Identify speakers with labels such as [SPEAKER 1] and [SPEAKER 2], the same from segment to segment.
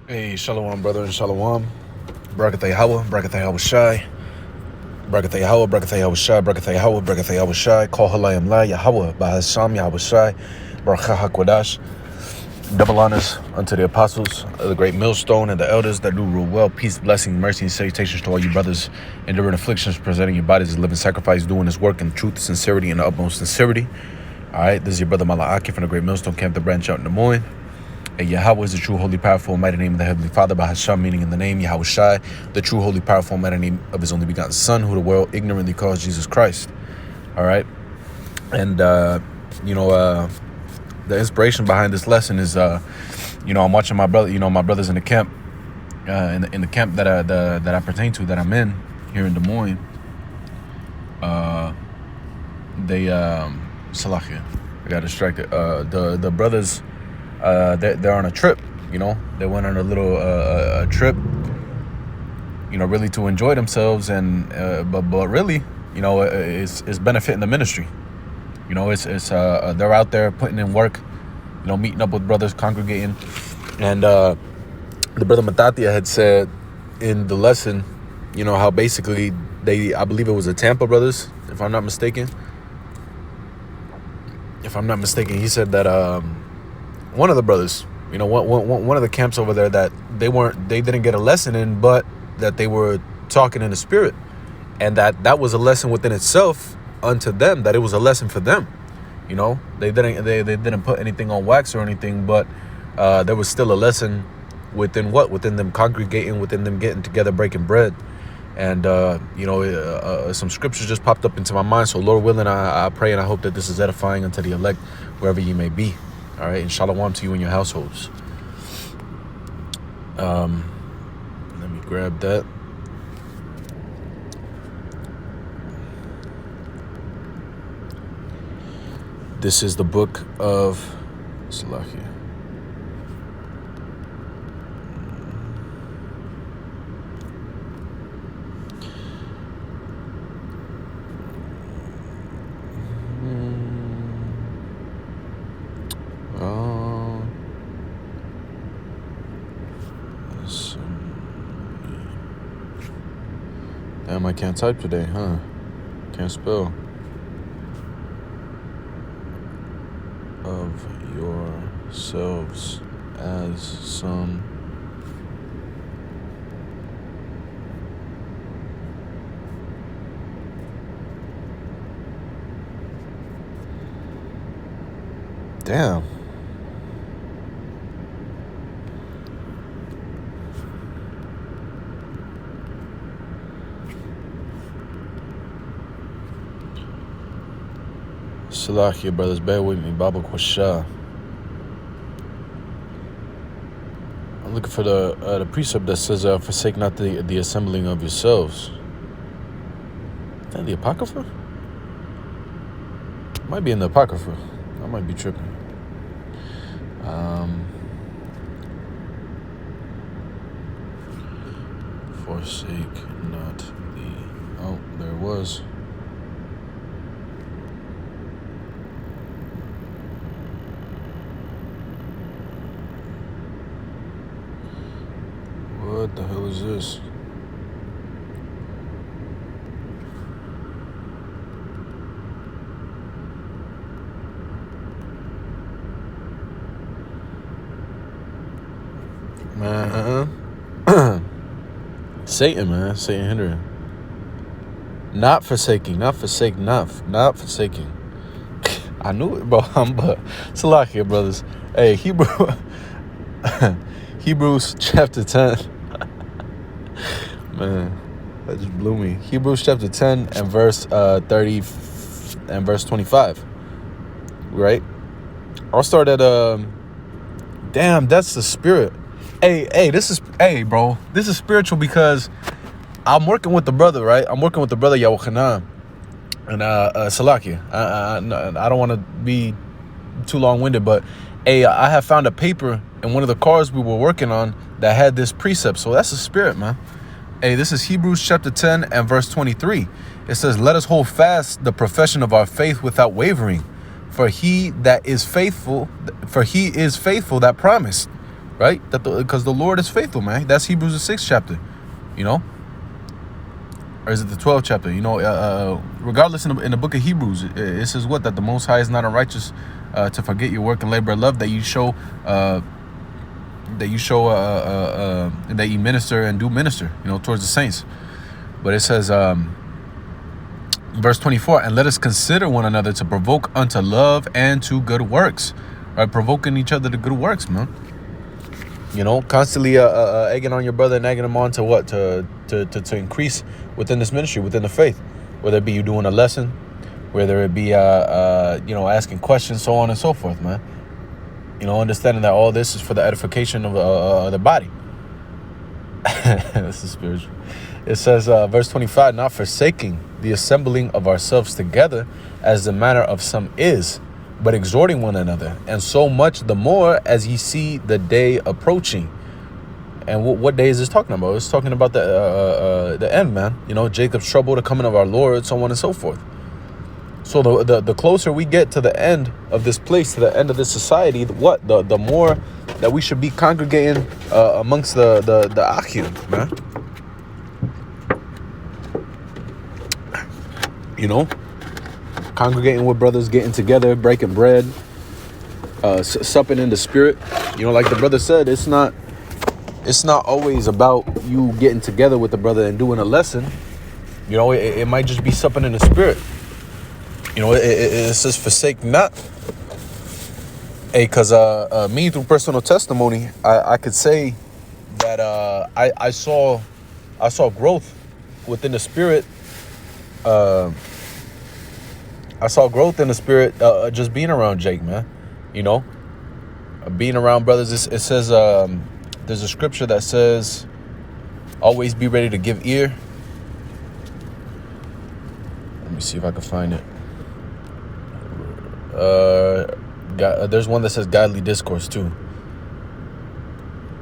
[SPEAKER 1] Hey, Shalom, brother, and Shalom. Brakathay Hawa, Brakathay Hawa Shai. Brakathay Hawa, Brakathay Hawa Shai, Brakathay Hawa, Brakathay Hawa Shai. Call Halayim La, Yahweh, ahchyam, Yahweh Shai. Barakah HaKwadash. Double honors unto the apostles of the great millstone and the elders that do rule well. Peace, blessing, mercy, and salutations to all you brothers enduring afflictions, presenting your bodies as a living sacrifice, doing this work in truth, sincerity, and the utmost sincerity. All right, this is your brother Malaki from the great millstone camp, the branch out in Des Moines. And Yahweh is the true, holy, powerful, mighty name of the Heavenly Father, ahchyam, meaning in the name, Yahweh Shai, the true, holy, powerful, mighty name of his only begotten Son, who the world ignorantly calls Jesus Christ. All right. And, the inspiration behind this lesson is, I'm watching my brother, my brothers in the camp, in the camp that I pertain to, that I'm in here in Des Moines. Salakia, I got distracted. The brothers, they're on a trip, they went on a little trip, really to enjoy themselves, and but really, it's benefiting the ministry. It's they're out there putting in work, meeting up with brothers, congregating. And the brother Matatia had said in the lesson, how basically I believe it was the Tampa brothers, if I'm not mistaken. He said that one of the brothers, one of the camps over there, that they didn't get a lesson in, but that they were talking in the spirit, and that was a lesson within itself unto them, that it was a lesson for them. They didn't put anything on wax or anything, but there was still a lesson within them congregating, within them getting together, breaking bread. And some scriptures just popped up into my mind. So Lord willing, I pray and I hope that this is edifying unto the elect, wherever you may be. All right, and shalom to you and your households. Let me grab that. This is the book of Salakia. Damn, I can't type today, huh? Can't spell. Of yourselves as some damn. Salakia, brothers, bear with me. Baba Kwasha. I'm looking for the precept that says, forsake not the assembling of yourselves. Is that the Apocrypha? Might be in the Apocrypha. I might be tripping. Forsake not the... Oh, there it was. What the hell is this? Man, Satan, man. Satan hindering. Not forsaking. Not forsaking. Not forsaking. I knew it, bro. But Salakia, brothers. Hey, Hebrews chapter 10. Man, that just blew me. Hebrews chapter 10 and verse 30 and verse 25. Right? I'll start at damn, that's the spirit. Hey, bro. This is spiritual because I'm working with the brother, right? I'm working with the brother Yahuchanan and Salakia. I don't want to be too long-winded, but I have found a paper in one of the cars we were working on that had this precept. So that's the spirit, man. Hey, this is Hebrews chapter 10 and verse 23. It says, let us hold fast the profession of our faith without wavering, for he is faithful that promised. right? Because the Lord is faithful, man. That's Hebrews the 6th chapter, you know, or is it the 12th chapter? You know, regardless, in the book of Hebrews, it says what? That the Most High is not unrighteous to forget your work and labor of love that you show, that you minister and do minister, you know, towards the saints. But it says, verse 24, and let us consider one another to provoke unto love and to good works, right? Provoking each other to good works, man. You know, constantly egging on your brother and egging him on to what? To increase within this ministry, within the faith, whether it be you doing a lesson, whether it be you know, asking questions, so on and so forth, man. You know, understanding that all this is for the edification of the body. This is spiritual. It says, verse 25, not forsaking the assembling of ourselves together as the manner of some is, but exhorting one another, and so much the more as ye see the day approaching. And what day is this talking about? It's talking about the end, man. You know, Jacob's trouble, the coming of our Lord, so on and so forth. So the closer we get to the end of this place, to the end of this society, the more that we should be congregating amongst the ahchyam, man. You know, congregating with brothers, getting together, breaking bread, supping in the spirit. You know, like the brother said, it's not always about you getting together with the brother and doing a lesson. You know, it might just be supping in the spirit. You know, it says forsake not. Hey, because me, through personal testimony, I could say that I saw growth within the spirit. I saw growth in the spirit just being around Jake, man. You know, being around brothers. It says there's a scripture that says, always be ready to give ear. Let me see if I can find it. There's one that says godly discourse too.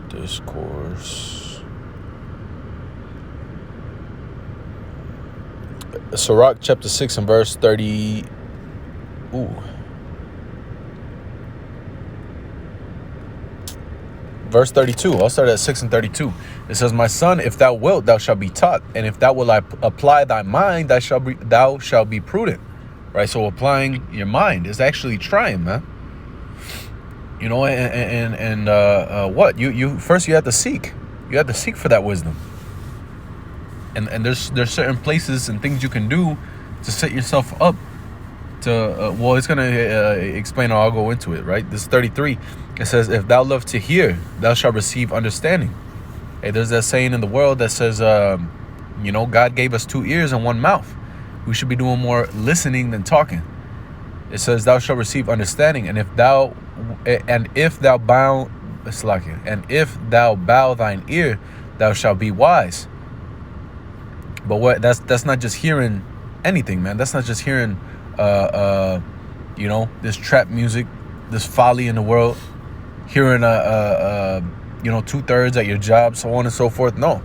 [SPEAKER 1] Discourse. Sirach chapter 6 and verse 30. Verse 32. I'll start at 6 and 32. It says, my son, if thou wilt, thou shalt be taught, and if thou wilt apply thy mind, thou shalt be prudent. Right? So applying your mind is actually trying, man. You know, and what? You first you have to seek. You have to seek for that wisdom. And there's certain places and things you can do to set yourself up to well, it's gonna explain, or I'll go into it, right? This is 33. It says, if thou love to hear, thou shalt receive understanding. Hey, there's that saying in the world that says, you know, God gave us 2 ears and 1 mouth. We should be doing more listening than talking. It says, thou shalt receive understanding, and if thou bow thine ear, thou shalt be wise. But what? That's not just hearing anything, man. That's not just hearing, you know, this trap music, this folly in the world, hearing you know, 2/3 at your job, so on and so forth. No,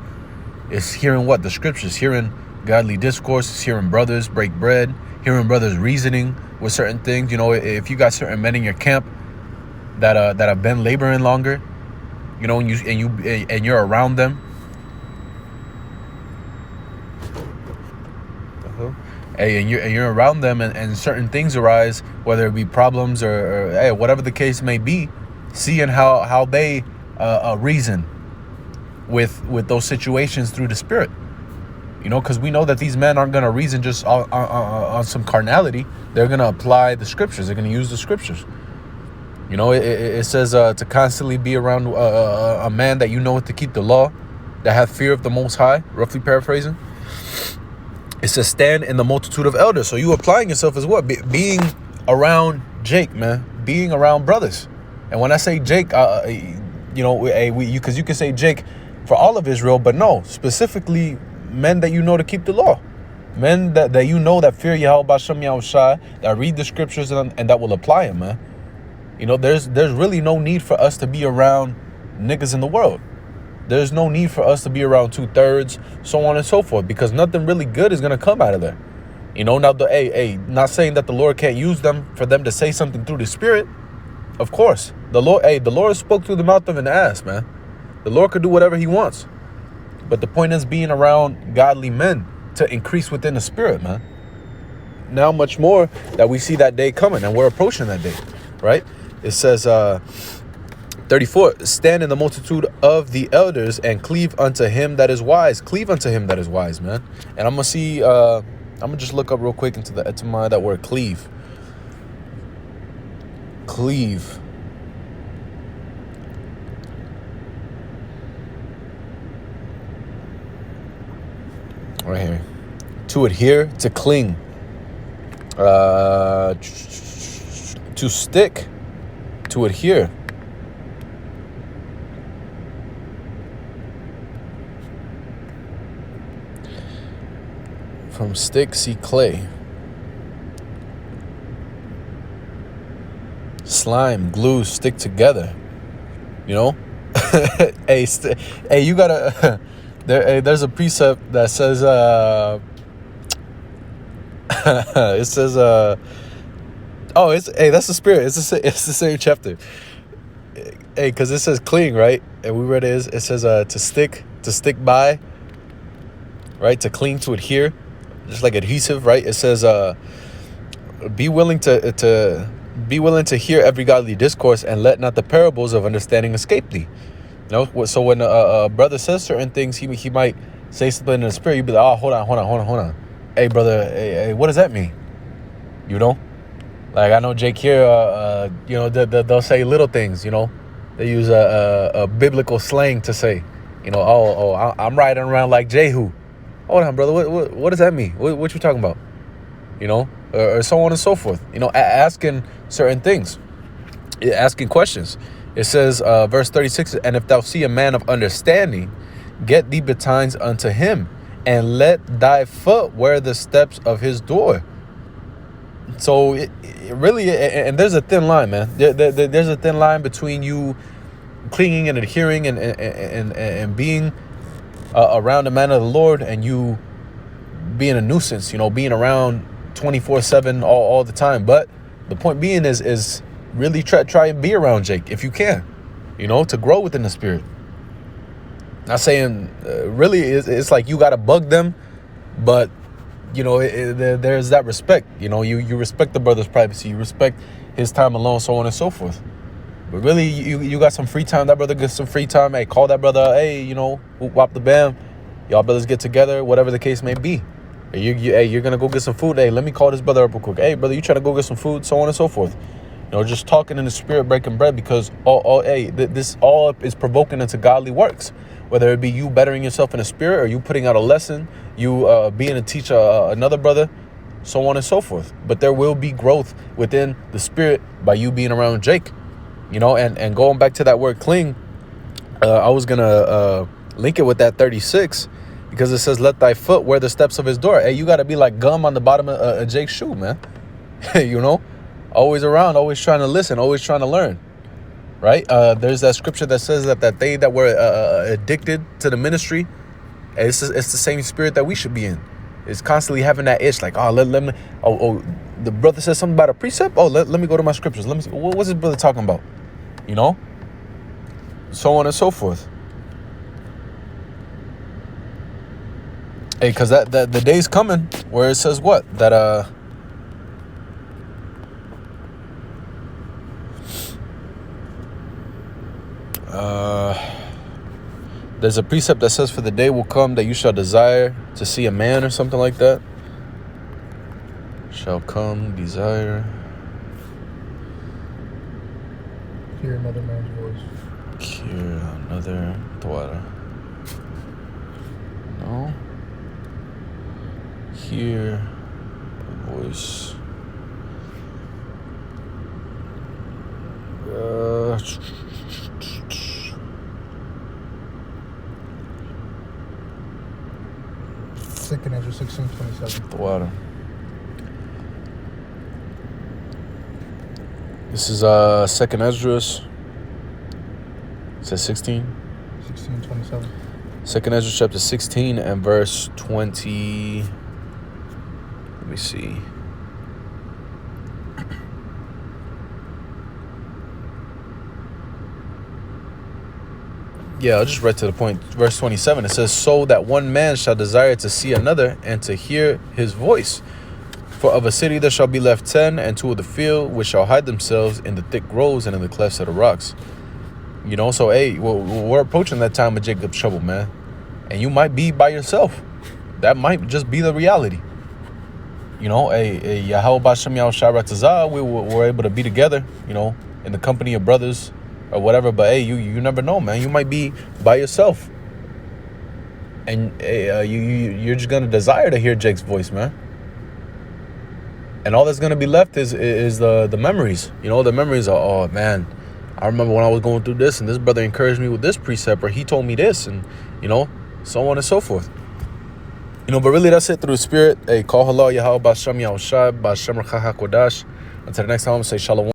[SPEAKER 1] it's hearing what? The scriptures, hearing godly discourse, hearing brothers break bread, hearing brothers reasoning with certain things. You know, if you got certain men in your camp that have been laboring longer, you know, and you're around them. Hey, and you're around them, and certain things arise, whether it be problems or hey, whatever the case may be, seeing how they reason with those situations through the spirit. You know, because we know that these men aren't going to reason just on some carnality. They're going to apply the scriptures. They're going to use the scriptures. You know, it says to constantly be around a man that you know to keep the law, that have fear of the Most High, roughly paraphrasing. It says stand in the multitude of elders. So you applying yourself as what? Being around Jake, man. Being around brothers. And when I say Jake, you know, because you can say Jake for all of Israel, but no, specifically men that you know to keep the law. Men that you know that fear Yahweh B'Shem Yahushai, that read the scriptures and that will apply them, man. You know, there's really no need for us to be around niggas in the world. There's no need for us to be around 2/3, so on and so forth, because nothing really good is going to come out of there. You know, now, not saying that the Lord can't use them for them to say something through the spirit. Of course. The Lord spoke through the mouth of an ass, man. The Lord could do whatever he wants. But the point is being around godly men to increase within the spirit, man. Now much more that we see that day coming, and we're approaching that day, right? It says 34, stand in the multitude of the elders and cleave unto him that is wise. Cleave unto him that is wise, man. And I'm gonna see, I'm gonna just look up real quick into the etymology that word cleave. Cleave. Right here. To adhere, to cling. To stick, to adhere. From stick, see clay. Slime, glue, stick together. You know? Hey, you gotta... there's a precept that says... it says... that's the spirit. It's the same chapter. Hey, because it says cling, right? And we read it says to stick by, right? To cling, to adhere, just like adhesive, right? It says be willing to hear every godly discourse, and let not the parables of understanding escape thee. You know, so when a brother says certain things, he might say something in the spirit. You'd be like, oh, hold on. Hey, brother, hey, what does that mean? You know? Like, I know Jake here, you know, they'll say little things, you know. They use a biblical slang to say, you know, I'm riding around like Jehu. Hold on, brother, what does that mean? What you talking about? You know, or so on and so forth. You know, asking certain things, asking questions. It says, verse 36, and if thou see a man of understanding, get thee betimes unto him, and let thy foot wear the steps of his door. So it really, and there's a thin line, man. There's a thin line between you clinging and adhering and being around the man of the Lord, and you being a nuisance, you know, being around 24/7 all the time. But the point being is really try and be around Jake if you can, you know, to grow within the spirit. Not saying really it's like you got to bug them, but you know, there's that respect. You know, you respect the brother's privacy, you respect his time alone, so on and so forth. But really, you got some free time. That brother gets some free time. Hey, call that brother. Hey, you know, whoop wop the bam. Y'all brothers get together, whatever the case may be. Hey, you're gonna go get some food. Hey, let me call this brother up real quick. Hey, brother, you trying to go get some food, so on and so forth. You know, just talking in the spirit, breaking bread, because this all is provoking into godly works. Whether it be you bettering yourself in the spirit, or you putting out a lesson, you being a teacher, another brother, so on and so forth. But there will be growth within the spirit by you being around Jake. You know, and going back to that word cling, I was gonna link it with that 36, because it says, let thy foot wear the steps of his door. Hey, you gotta be like gum on the bottom of Jake's shoe, man. You know, always around, always trying to listen, always trying to learn. Right? There's that scripture that says that they that were addicted to the ministry, it's the same spirit that we should be in. It's constantly having that itch, like, let me. The brother says something about a precept. Let me go to my scriptures. Let me see. What's this brother talking about? You know, so on and so forth. Hey, because that the day's coming where it says what? That there's a precept that says, for the day will come that you shall desire to see a man, or something like that. Shall come, desire.
[SPEAKER 2] Hear another man's voice.
[SPEAKER 1] Hear another Tuara. No. Hear a voice.
[SPEAKER 2] Second Ezra 16:27.
[SPEAKER 1] Tuara. This is Second Ezra. It says 16.
[SPEAKER 2] 16:27.
[SPEAKER 1] Second Ezra chapter 16 and verse 20. Let me see. Yeah, I just read to the point. Verse 27, it says, so that one man shall desire to see another and to hear his voice. For of a city there shall be left 10, and 2 of the field, which shall hide themselves in the thick groves and in the clefts of the rocks. You know, so, hey, we're approaching that time of Jacob's trouble, man. And you might be by yourself. That might just be the reality. You know, hey, Yahweh B'Shem Yahushua Ratazah, we were able to be together, you know, in the company of brothers or whatever. But hey, you never know, man. You might be by yourself, and you're just gonna desire to hear Jake's voice, man. And all that's gonna be left is the memories. You know, the memories are, oh man, I remember when I was going through this, and this brother encouraged me with this precept, or he told me this, and you know, so on and so forth. You know, but really that's it through the Spirit. Hey, call halal Yahweh B'Shem Yahushua B'Shem Ruach HaKodesh. Until the next time, I'm gonna say shalom.